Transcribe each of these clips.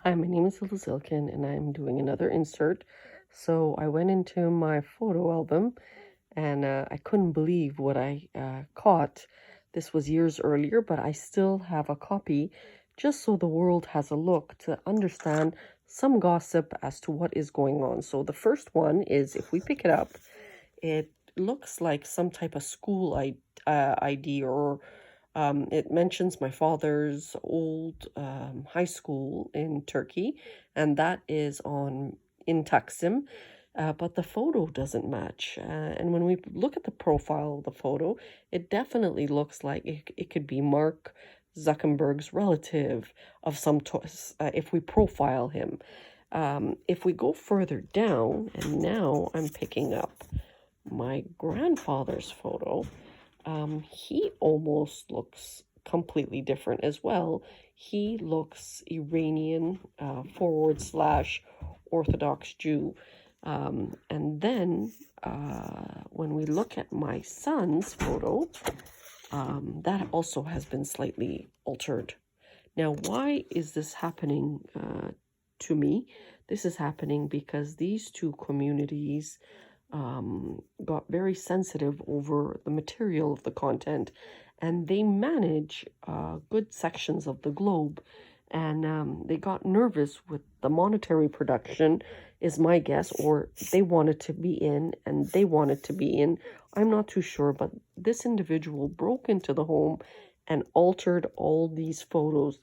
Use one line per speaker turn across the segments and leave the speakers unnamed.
Hi, my name is Silken, and I'm doing another insert. So I went into my photo album, and I couldn't believe what I caught. This was years earlier, but I still have a copy just so the world has a look to understand some gossip as to what is going on. So the first one is, if we pick it up, it looks like some type of school ID, or it mentions my father's old high school in Turkey, and that is on in Taksim. But the photo doesn't match. And when we look at the profile of the photo, it definitely looks like it could be Mark Zuckerberg's relative of some if we profile him. If we go further down, and now I'm picking up my grandfather's photo, he almost looks completely different as well. He looks Iranian, forward slash Orthodox Jew. And then when we look at my son's photo, that also has been slightly altered. Now, why is this happening to me? This is happening because these two communities got very sensitive over the material of the content, and they manage good sections of the globe, and they got nervous with the monetary production, is my guess, or they wanted to be in and they wanted to be in. I'm not too sure, but this individual broke into the home and altered all these photos.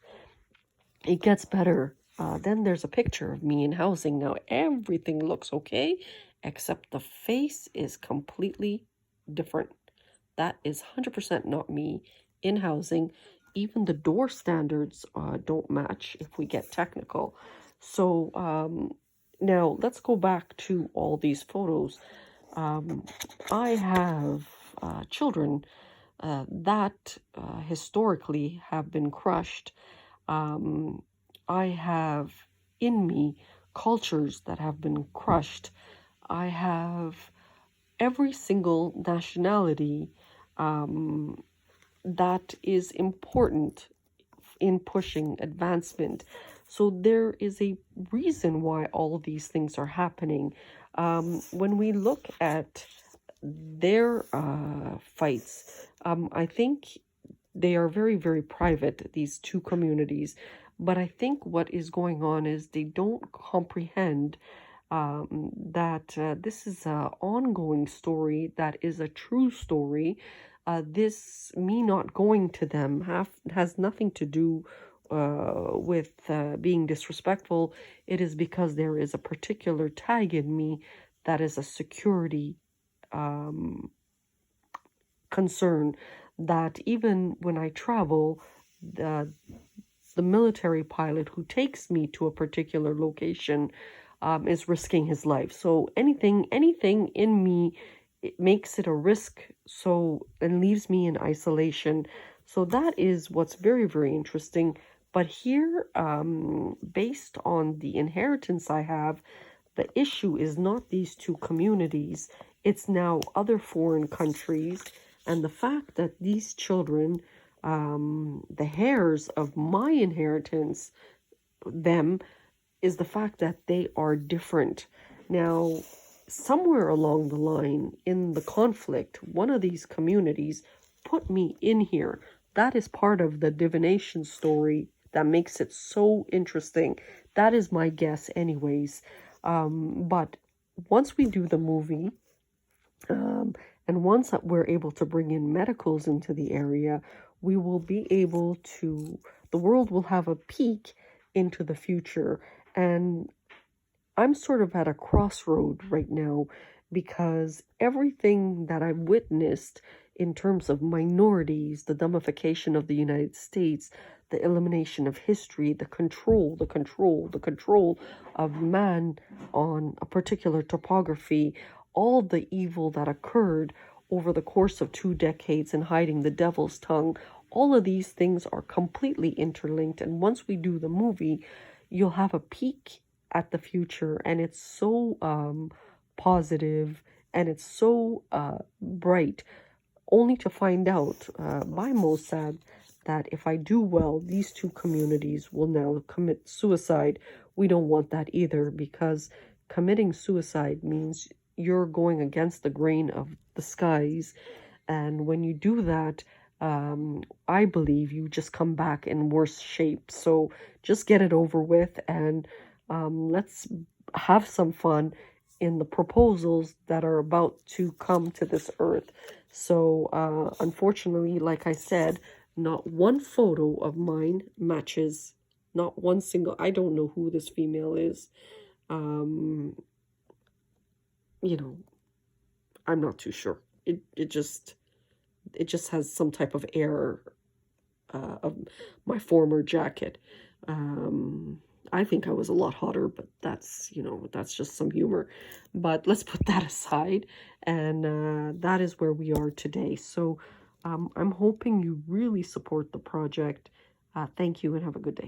It gets better. Then there's a picture of me in housing. Now everything looks okay, except the face is completely different. That is 100% not me in housing. Even the door standards don't match if we get technical. So now let's go back to all these photos. I have children that historically have been crushed. I have in me cultures that have been crushed. I have every single nationality that is important in pushing advancement. So there is a reason why all of these things are happening. When we look at their fights, I think they are very, very private, these two communities. But I think what is going on is they don't comprehend that this is an ongoing story, that is a true story. This, me not going to them, has nothing to do with being disrespectful. It is because there is a particular tag in me that is a security concern, that even when I travel, the military pilot who takes me to a particular location is risking his life. So anything in me, it makes it a risk, so, and leaves me in isolation. So that is what's very, very interesting. But here, based on the inheritance I have, the issue is not these two communities. It's now other foreign countries. And the fact that these children, the heirs of my inheritance, them, is the fact that they are different. Now, somewhere along the line in the conflict, one of these communities put me in here. That is part of the divination story that makes it so interesting. That is my guess, anyways. But once we do the movie, and once that we're able to bring in medicals into the area, we will be able to, the world will have a peek into the future. And I'm sort of at a crossroad right now, because everything that I've witnessed in terms of minorities, the dumbification of the United States, the elimination of history, the control of man on a particular topography, all the evil that occurred over the course of 2 decades in hiding the devil's tongue, all of these things are completely interlinked. And once we do the movie, you'll have a peek at the future, and it's so positive, and it's so bright, only to find out by Mossad that if I do well, these two communities will now commit suicide. We don't want that either, because committing suicide means you're going against the grain of the skies. And when you do that, I believe you just come back in worse shape. So just get it over with, and let's have some fun in the proposals that are about to come to this earth. So unfortunately, like I said, not one photo of mine matches, not one single. I don't know who this female is. Um, you know, I'm not too sure. It just has some type of air of my former jacket. I think I was a lot hotter, but that's, that's just some humor. But let's put that aside. And that is where we are today. So I'm hoping you really support the project. Thank you and have a good day.